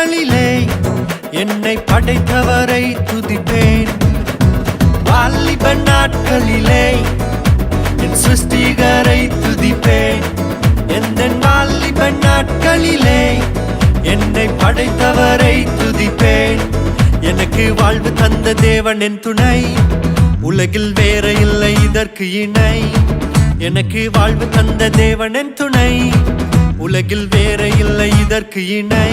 நாட்களிலே என்னை படைத்தவரை துதிப்பேன். வாலிப நாட்களிலே என் சிருஷ்டிகரை துதிப்பேன். எந்த வாலிப நாட்களிலே என்னை படைத்தவரை துதிப்பேன். எனக்கு வாழ்வு தந்த தேவன் என் துணை, உலகில் வேற இல்லை இதற்கு இணை. எனக்கு வாழ்வு தந்த தேவன் என் துணை, உலகில் வேற இல்லை இதற்கு இணை.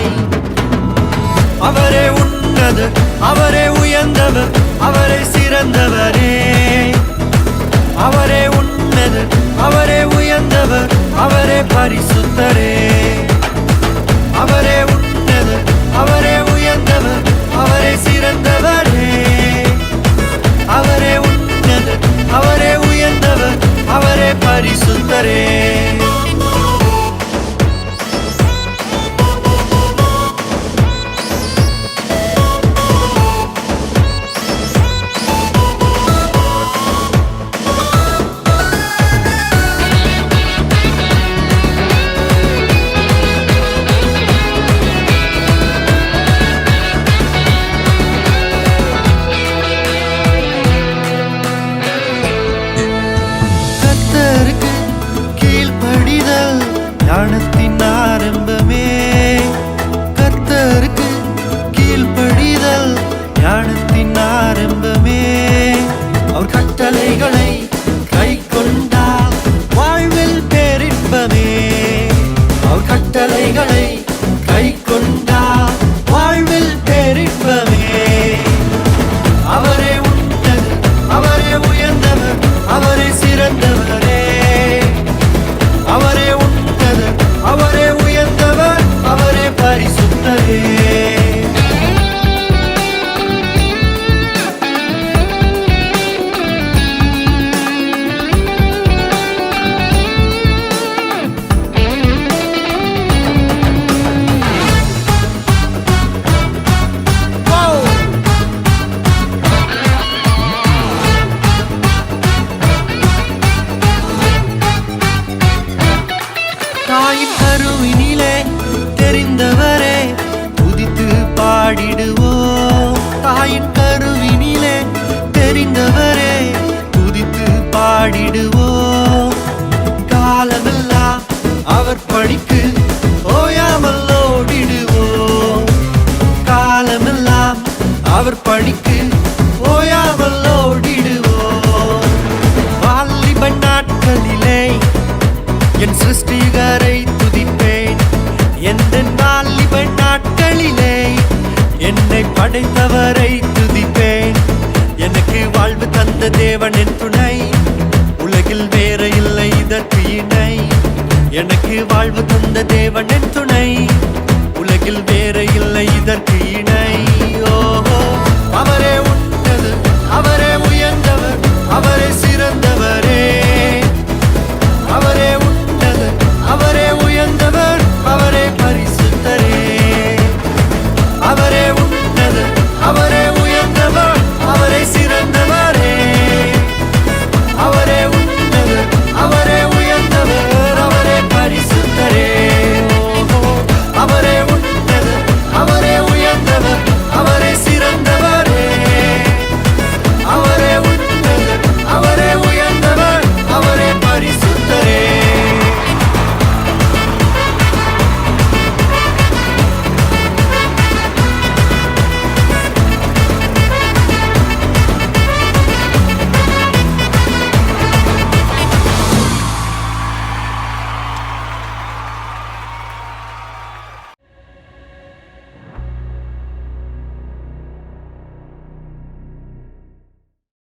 அவரே உன்னதர், அவரே உயர்ந்தவர், அவரே சிறந்தவரே. அவரே உன்னதர், அவரே உயர்ந்தவர், அவரே பரிசுத்தரே. அவரே உன்னதர், அவரே உயர்ந்தவர், அவரே சிறந்தவரே. அவரே உன்னதர், அவரே உயர்ந்தவர், அவரே பரிசுத்தரே. ஞானத்தின் ஆரம்பமே கர்த்தருக்கு கீழ்ப்படிதல், ஞானத்தின் ஆரம்பமே. அவர் கட்டளைகளை கை கொண்டால் வாழ்வில் பேரின்பமே. அவர் கட்டளைகளை கை கொண்டால் வாழ்வில் பேரின்பமே. அவரே உன்னதர், அவரே உயர்ந்தவர், அவரே சிறந்தவரே. அவரே உன்னதர், அவரே உயர்ந்தவர், அவரே பரிசுத்தரே. தாயின் கருவினிலே தெரிந்தவரே துதித்து பாடிடுவோம். தாயின் கருவினிலே தெரிந்தவரே துதித்து பாடிடுவோம். காலமெல்லாம் அவர் பணிக்கு ஓயாமல் ஓடிடுவோம். காலமெல்லாம் அவர் பணிக்கு ஓயாமல் ஓடிடுவோம். வாலிப நாட்களிலே என் சிருஷ்டிகரை துதிப்பேன். எந்த வாலிப நாட்களிலே என்னை படைத்தவரை துதிப்பேன். எனக்கு வாழ்வு தந்த தேவன் என் துணை, உலகில் வேற இல்லை இதற்கு இணை. எனக்கு வாழ்வு தந்த தேவன் என் துணை, உலகில் வேற இல்லை இதற்கு இணை.